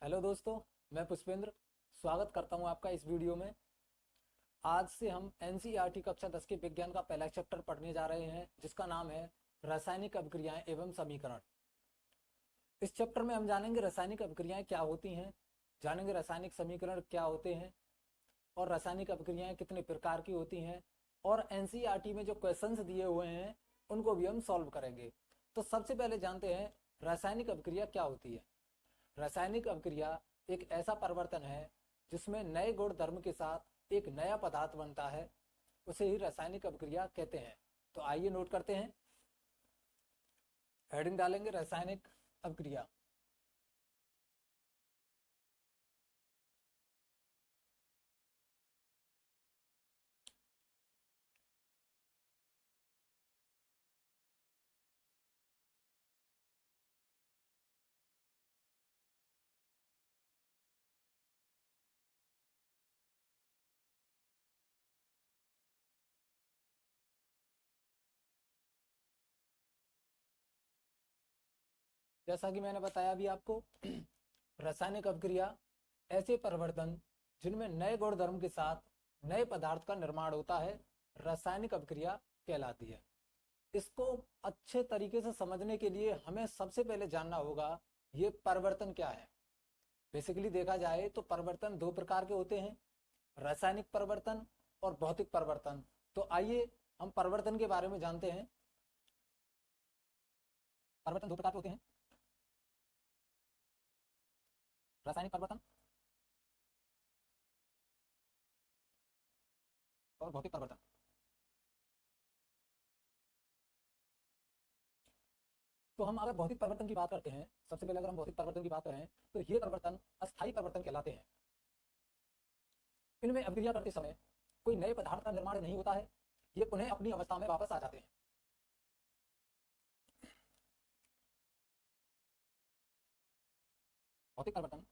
Hello दोस्तों, मैं पुष्पेंद्र स्वागत करता हूं आपका इस वीडियो में। आज से हम एनसीईआरटी कक्षा 10 के विज्ञान का पहला चैप्टर पढ़ने जा रहे हैं, जिसका नाम है रासायनिक अभिक्रियाएं एवं समीकरण। इस चैप्टर में हम जानेंगे रासायनिक अभिक्रियाएं क्या होती हैं, जानेंगे रासायनिक समीकरण क्या होते हैं और रासायनिक अभिक्रियाएं कितने प्रकार की होती हैं, और एनसीईआरटी में जो क्वेश्चंस दिए हुए हैं उनको भी हम सॉल्व करेंगे। तो सबसे पहले जानते हैं रासायनिक अभिक्रिया क्या होती है। रासायनिक अभिक्रिया एक ऐसा परिवर्तन है जिसमें नए गुण धर्म के साथ एक नया पदार्थ बनता है, उसे ही रासायनिक अभिक्रिया कहते हैं। तो आइए नोट करते हैं, हेडिंग डालेंगे रासायनिक अभिक्रिया। जैसा कि मैंने बताया अभी आपको, रासायनिक अभिक्रिया ऐसे परिवर्तन जिनमें नए गुण धर्म के साथ नए पदार्थ का निर्माण होता है, रासायनिक अभिक्रिया कहलाती है। इसको अच्छे तरीके से समझने के लिए हमें सबसे पहले जानना होगा ये परिवर्तन क्या है। बेसिकली देखा जाए तो परिवर्तन दो प्रकार के होते हैं, रासायनिक परिवर्तन और भौतिक परिवर्तन। तो आइए हम परिवर्तन के बारे में जानते हैं। परिवर्तन दो प्रकार के होते हैं, रासायनिक परिवर्तन और भौतिक परिवर्तन। तो हम अगर भौतिक परिवर्तन की बात करते हैं, सबसे पहले अगर हम भौतिक परिवर्तन की बात करें तो ये परिवर्तन अस्थायी परिवर्तन कहलाते हैं। इनमें अभिक्रिया करते समय कोई नए पदार्थ का निर्माण नहीं होता है, ये पुनः अपनी अवस्था में वापस आ जाते हैं। भौतिक परिवर्तन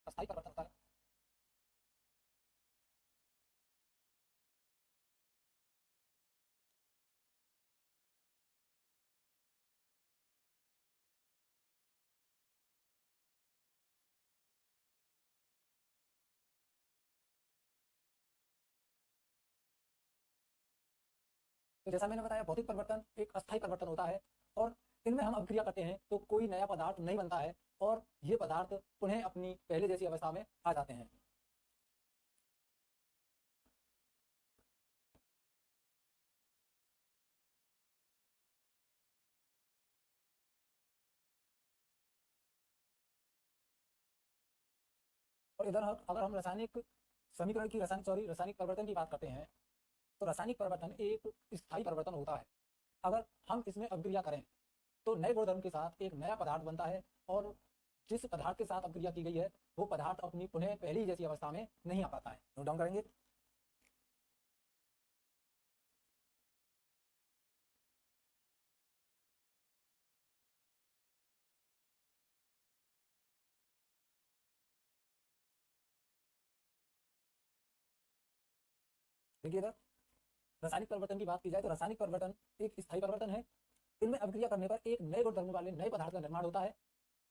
अस्थायी परिवर्तन होता है। तो जैसा मैंने बताया, भौतिक परिवर्तन एक अस्थायी परिवर्तन होता है और इनमें हम अभिक्रिया करते हैं तो कोई नया पदार्थ नहीं बनता है और ये पदार्थ पुनः अपनी पहले जैसी अवस्था में आ जाते हैं। और इधर अगर हम रासायनिक समीकरण की रासायनिक परिवर्तन की बात करते हैं तो रासायनिक परिवर्तन एक स्थायी परिवर्तन होता है। अगर हम इसमें अभिक्रिया करें तो नए गुणधर्म के साथ एक नया पदार्थ बनता है और जिस पदार्थ के साथ अभिक्रिया की गई है वो पदार्थ अपनी पुनः पहली जैसी अवस्था में नहीं आ पाता है। नोट डाउन करेंगे। देखिए इधर रासायनिक परिवर्तन की बात की जाए तो रासायनिक परिवर्तन एक स्थायी परिवर्तन है। इनमें अभिक्रिया करने पर एक नए गुणधर्म वाले नए पदार्थ का निर्माण होता है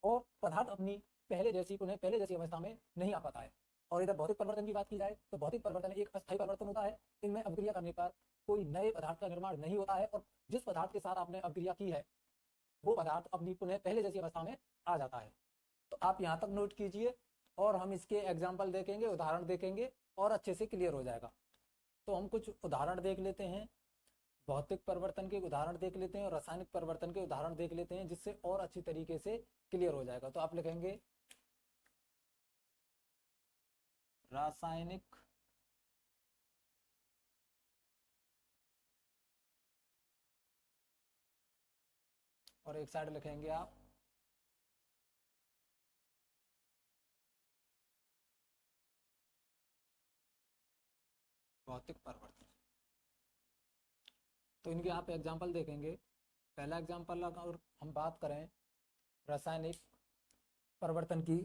और पदार्थ अपनी पहले जैसी अवस्था में नहीं आ पाता है। और इधर भौतिक परिवर्तन की बात की जाए तो भौतिक परिवर्तन एक अस्थायी परिवर्तन होता है। इनमें अभिक्रिया करने पर कोई नए पदार्थ का निर्माण नहीं होता है और जिस पदार्थ के साथ आपने अभिक्रिया की है वो पदार्थ अपनी पुनः पहले जैसी अवस्था में आ जाता है। तो आप यहाँ तक नोट कीजिए और हम इसके एग्जाम्पल देखेंगे, उदाहरण देखेंगे और अच्छे से क्लियर हो जाएगा। तो हम कुछ उदाहरण देख लेते हैं, भौतिक परिवर्तन के उदाहरण देख लेते हैं और रासायनिक परिवर्तन के उदाहरण देख लेते हैं, जिससे और अच्छी तरीके से क्लियर हो जाएगा। तो आप लिखेंगे रासायनिक और एक साइड लिखेंगे आप भौतिक परिवर्तन। तो इनके आप एग्जाम्पल देखेंगे। पहला एग्जाम्पल अगर हम बात करें रासायनिक परिवर्तन की,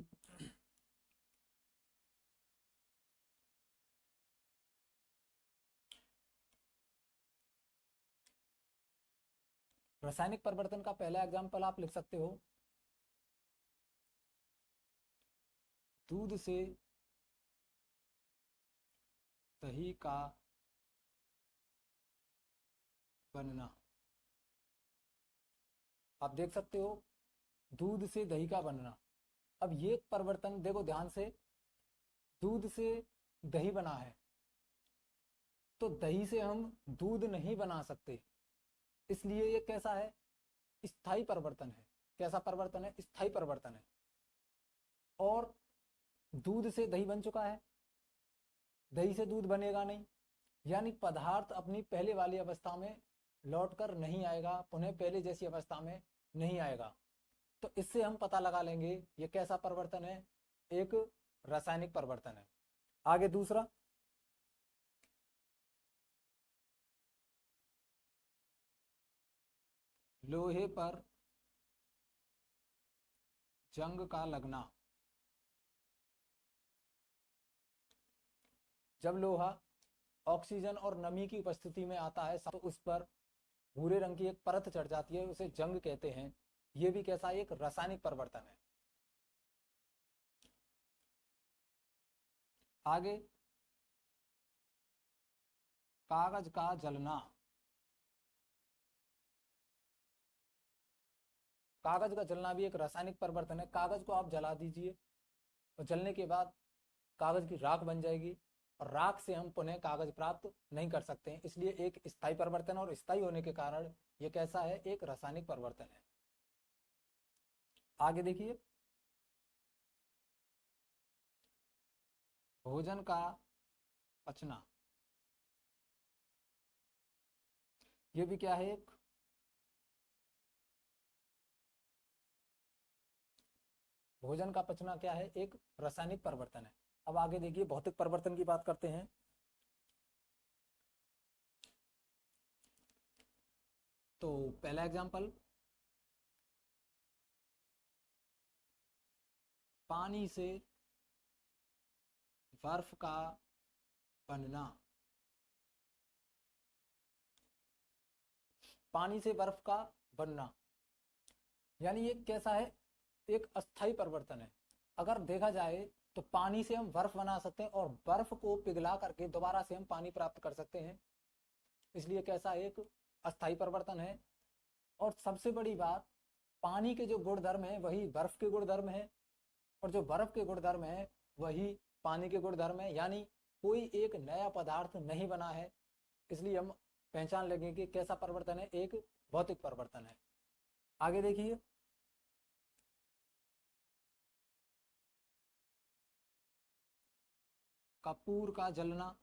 रासायनिक परिवर्तन का पहला एग्जाम्पल आप लिख सकते हो, दूध से दही का बनना। आप देख सकते हो दूध से दही का बनना। अब ये परिवर्तन देखो ध्यान से, दूध से दही बना है, तो दही से हम दूध नहीं बना सकते, इसलिए ये कैसा है, स्थायी परिवर्तन है। कैसा परिवर्तन है, स्थायी परिवर्तन है। और दूध से दही बन चुका है, दही से दूध बनेगा नहीं, यानी पदार्थ अपनी पहले वाली अवस्था में लौटकर नहीं आएगा, पुनः पहले जैसी अवस्था में नहीं आएगा। तो इससे हम पता लगा लेंगे ये कैसा परिवर्तन है, एक रासायनिक परिवर्तन है। आगे दूसरा, लोहे पर जंग का लगना। जब लोहा ऑक्सीजन और नमी की उपस्थिति में आता है तो उस पर भूरे रंग की एक परत चढ़ जाती है, उसे जंग कहते हैं। यह भी कैसा, एक रासायनिक परिवर्तन है। आगे, कागज का जलना। कागज का जलना भी एक रासायनिक परिवर्तन है। कागज को आप जला दीजिए और जलने के बाद कागज की राख बन जाएगी, और राख से हम पुनः कागज प्राप्त नहीं कर सकते हैं, इसलिए एक स्थायी परिवर्तन, और स्थायी होने के कारण ये कैसा है, एक रासायनिक परिवर्तन है। आगे देखिए, भोजन का पचना। ये भी क्या है, एक भोजन का पचना क्या है, एक रासायनिक परिवर्तन है। अब आगे देखिए, भौतिक परिवर्तन की बात करते हैं। तो पहला एग्जांपल, पानी से बर्फ का बनना। पानी से बर्फ का बनना, यानी ये कैसा है, एक अस्थायी परिवर्तन है। अगर देखा जाए तो पानी से हम बर्फ बना सकते हैं, और बर्फ को पिघला करके दोबारा से हम पानी प्राप्त कर सकते हैं, इसलिए कैसा, एक अस्थायी परिवर्तन है। और सबसे बड़ी बात, पानी के जो गुणधर्म है वही बर्फ के गुणधर्म है, और जो बर्फ के गुणधर्म है वही पानी के गुणधर्म है, यानी कोई एक नया पदार्थ नहीं बना है, इसलिए हम पहचान लेंगे कि कैसा परिवर्तन है, एक भौतिक परिवर्तन है। आगे देखिए, कपूर का जलना।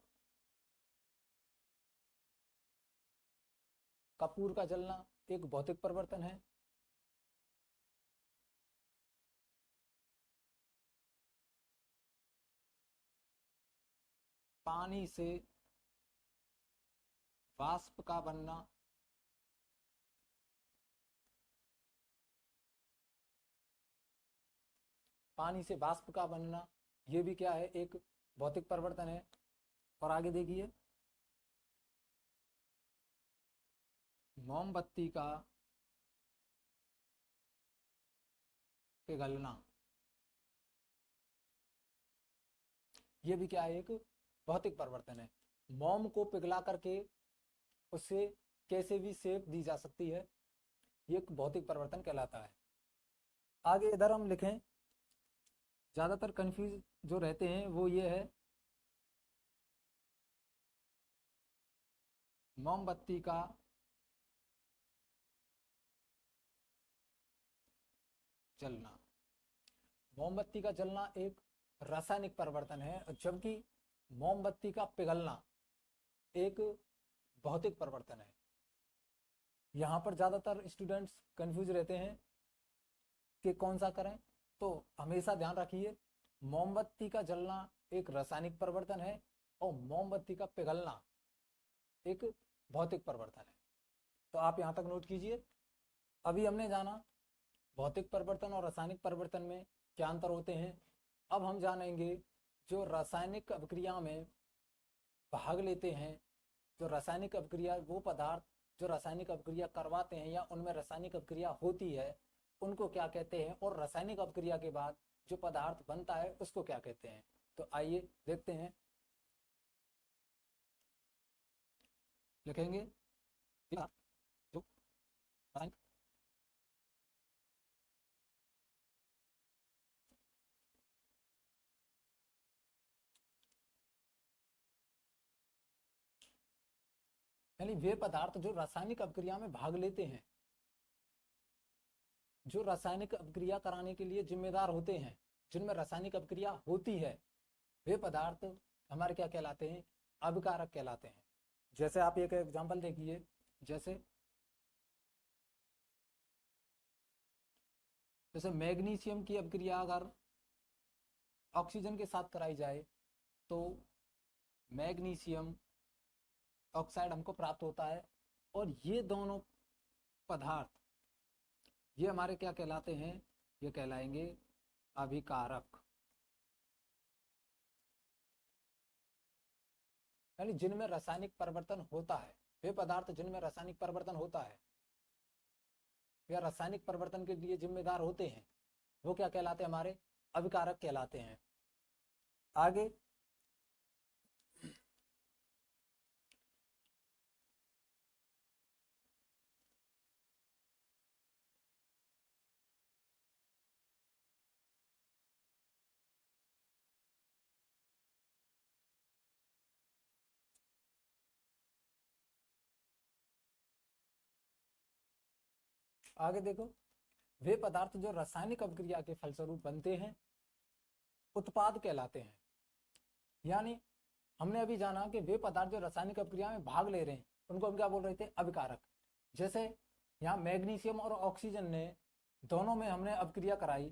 कपूर का जलना एक भौतिक परिवर्तन है। पानी से वाष्प का बनना। पानी से वाष्प का बनना, ये भी क्या है, एक भौतिक परिवर्तन है। और आगे देखिए, मोमबत्ती का पिघलना। ये भी क्या है, एक भौतिक परिवर्तन है। मोम को पिघला करके उससे कैसे भी शेप दी जा सकती है, ये एक भौतिक परिवर्तन कहलाता है। आगे इधर हम लिखें, ज्यादातर कंफ्यूज जो रहते हैं वो ये है, मोमबत्ती का जलना। मोमबत्ती का जलना एक रासायनिक परिवर्तन है, जबकि मोमबत्ती का पिघलना एक भौतिक परिवर्तन है। यहाँ पर ज्यादातर स्टूडेंट्स कंफ्यूज रहते हैं कि कौन सा करें, तो हमेशा ध्यान रखिए, मोमबत्ती का जलना एक रासायनिक परिवर्तन है, और मोमबत्ती का पिघलना एक भौतिक परिवर्तन है। तो आप यहाँ तक नोट कीजिए। अभी हमने जाना भौतिक परिवर्तन और रासायनिक परिवर्तन में क्या अंतर होते हैं। अब हम जानेंगे जो रासायनिक अभिक्रिया में भाग लेते हैं, जो रासायनिक अभिक्रिया, वो पदार्थ जो रासायनिक अभिक्रिया करवाते हैं या उनमें रासायनिक अभिक्रिया होती है उनको क्या कहते हैं, और रासायनिक अभिक्रिया के बाद जो पदार्थ बनता है उसको क्या कहते हैं। तो आइए देखते हैं, लिखेंगे जो रासायनिक यानी वे पदार्थ जो रासायनिक अभिक्रिया में भाग लेते हैं, जो रासायनिक अभिक्रिया कराने के लिए जिम्मेदार होते हैं, जिनमें रासायनिक अभिक्रिया होती है, वे पदार्थ हमारे क्या कहलाते हैं, अभिकारक कहलाते हैं। जैसे आप एक एग्जांपल देखिए, जैसे जैसे मैग्नीशियम की अभिक्रिया अगर ऑक्सीजन के साथ कराई जाए तो मैग्नीशियम ऑक्साइड हमको प्राप्त होता है, और ये दोनों पदार्थ ये हमारे क्या कहलाते हैं, ये कहलाएंगे अभिकारक। यानी जिनमें रासायनिक परिवर्तन होता है, वे पदार्थ जिनमें रासायनिक परिवर्तन होता है या रासायनिक परिवर्तन के लिए जिम्मेदार होते हैं, वो क्या कहलाते हैं, हमारे अभिकारक कहलाते हैं। आगे आगे देखो, वे पदार्थ जो रासायनिक अभिक्रिया के फलस्वरूप बनते हैं उत्पाद कहलाते हैं। यानी हमने अभी जाना कि वे पदार्थ जो रासायनिक अभिक्रिया में भाग ले रहे हैं उनको हम क्या बोल रहे थे, अभिकारक। जैसे यहाँ मैग्नीशियम और ऑक्सीजन ने दोनों में हमने अभिक्रिया कराई,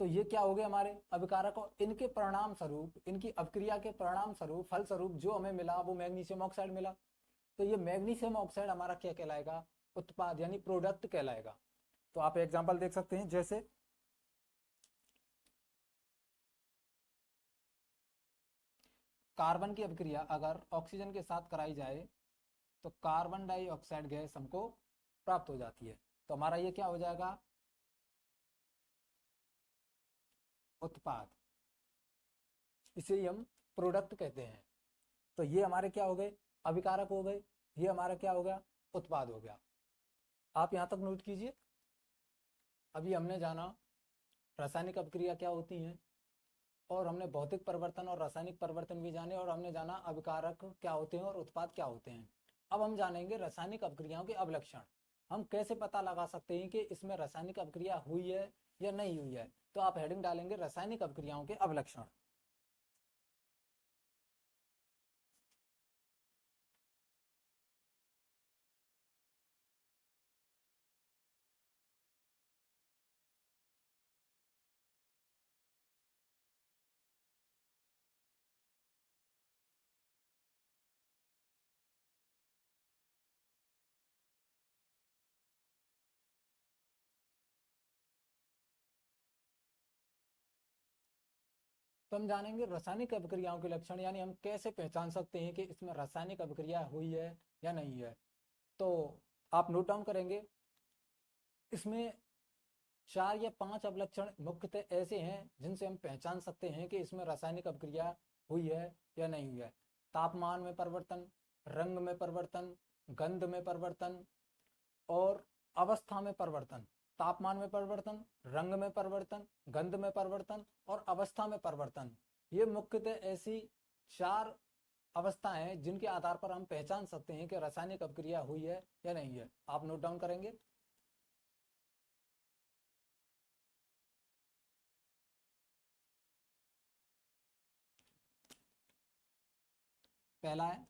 तो ये क्या हो गए, हमारे अभिकारक, और इनके परिणाम स्वरूप, इनकी अभिक्रिया के परिणाम स्वरूप, फल स्वरूप जो हमें मिला वो मैग्नीशियम ऑक्साइड मिला। तो ये मैग्नीशियम ऑक्साइड हमारा क्या कहलाएगा, उत्पाद यानी प्रोडक्ट कहलाएगा। तो आप एग्जांपल देख सकते हैं, जैसे कार्बन की अभिक्रिया अगर ऑक्सीजन के साथ कराई जाए तो कार्बन डाइऑक्साइड गैस हमको प्राप्त हो जाती है। तो हमारा ये क्या हो जाएगा, उत्पाद, इसे ही हम प्रोडक्ट कहते हैं। तो ये हमारे क्या हो गए, अभिकारक हो गए, ये हमारा क्या हो गया, उत्पाद हो गया। आप यहां तक नोट कीजिए। अभी हमने जाना रासायनिक अभिक्रिया क्या होती हैं, और हमने भौतिक परिवर्तन और रासायनिक परिवर्तन भी जाने, और हमने जाना अभिकारक क्या होते हैं और उत्पाद क्या होते हैं। अब हम जानेंगे रासायनिक अभिक्रियाओं के अवलक्षण। हम कैसे पता लगा सकते हैं कि इसमें रासायनिक अभिक्रिया हुई है या नहीं हुई है। तो आप हेडिंग डालेंगे रासायनिक अभिक्रियाओं के अवलक्षण। तो हम जानेंगे रासायनिक अभिक्रियाओं के लक्षण, यानी हम कैसे पहचान सकते हैं कि इसमें रासायनिक अभिक्रिया हुई है या नहीं है। तो आप नोट डाउन करेंगे, इसमें 4 या 5 अवलक्षण मुख्यतः ऐसे हैं जिनसे हम पहचान सकते हैं कि इसमें रासायनिक अभिक्रिया हुई है या नहीं हुई है। तापमान में परिवर्तन, रंग में परिवर्तन, गंध में परिवर्तन और अवस्था में परिवर्तन। तापमान में परिवर्तन, रंग में परिवर्तन, गंध में परिवर्तन और अवस्था में परिवर्तन, ये मुख्यतः ऐसी 4 अवस्थाएं हैं जिनके आधार पर हम पहचान सकते हैं कि रासायनिक अभिक्रिया हुई है या नहीं है। आप नोट डाउन करेंगे। पहला है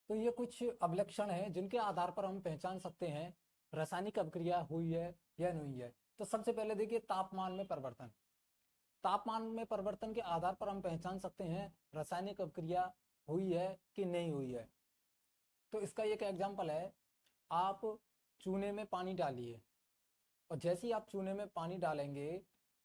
तो ये कुछ अभिलक्षण हैं जिनके आधार पर हम पहचान सकते हैं रासायनिक अभिक्रिया हुई है या नहीं हुई है। तो सबसे पहले देखिए तापमान में परिवर्तन। तापमान में परिवर्तन के आधार पर हम पहचान सकते हैं रासायनिक अभिक्रिया हुई है कि नहीं हुई है। तो इसका एक एग्जाम्पल है, आप चूने में पानी डालिए और जैसे ही आप चूने में पानी डालेंगे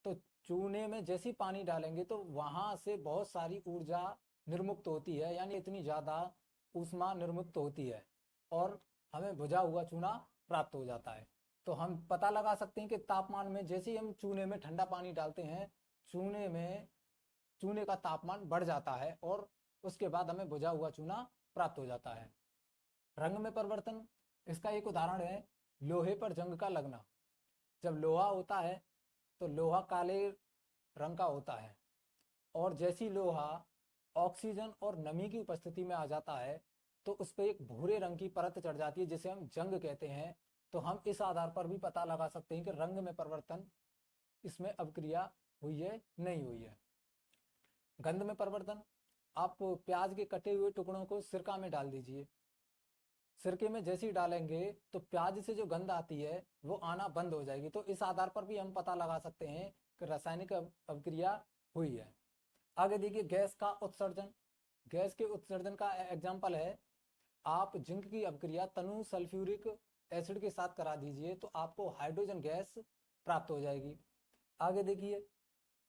तो चूने में जैसे ही पानी डालेंगे तो वहां से बहुत सारी ऊर्जा निर्मुक्त होती है, यानी इतनी ज्यादा ऊष्मा निर्मुक्त होती है और हमें बुझा हुआ चूना प्राप्त हो जाता है। तो हम पता लगा सकते हैं कि तापमान में जैसे ही हम चूने में ठंडा पानी डालते हैं, चूने का तापमान बढ़ जाता है और उसके बाद हमें बुझा हुआ चूना प्राप्त हो जाता है। रंग में परिवर्तन, इसका एक उदाहरण है लोहे पर जंग का लगना। जब लोहा होता है तो लोहा काले रंग का होता है और जैसी लोहा ऑक्सीजन और नमी की उपस्थिति में आ जाता है तो उस पर एक भूरे रंग की परत चढ़ जाती है जिसे हम जंग कहते हैं। तो हम इस आधार पर भी पता लगा सकते हैं कि रंग में परिवर्तन इसमें अभिक्रिया हुई है नहीं हुई है। गंध में परिवर्तन, आप प्याज के कटे हुए टुकड़ों को सिरका में डाल दीजिए, सिरके में जैसे ही डालेंगे तो प्याज से जो गंध आती है वो आना बंद हो जाएगी। तो इस आधार पर भी हम पता लगा सकते हैं कि रासायनिक अभिक्रिया हुई है। आगे देखिए गैस का उत्सर्जन। गैस के उत्सर्जन का एग्जाम्पल है, आप जिंक की अभिक्रिया तनु सल्फ्यूरिक एसिड के साथ करा दीजिए तो आपको हाइड्रोजन गैस प्राप्त हो जाएगी। आगे देखिए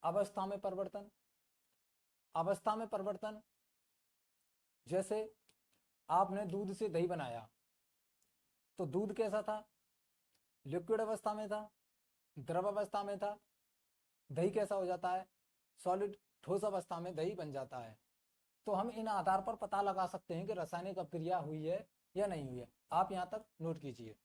अवस्था में परिवर्तन। अवस्था में परिवर्तन जैसे आपने दूध से दही बनाया तो दूध कैसा था, लिक्विड अवस्था में था, द्रव अवस्था में था। दही कैसा हो जाता है, सॉलिड ठोस अवस्था में दही बन जाता है। तो हम इन आधार पर पता लगा सकते हैं कि रासायनिक अभिक्रिया हुई है या नहीं हुई है। आप यहाँ तक नोट कीजिए।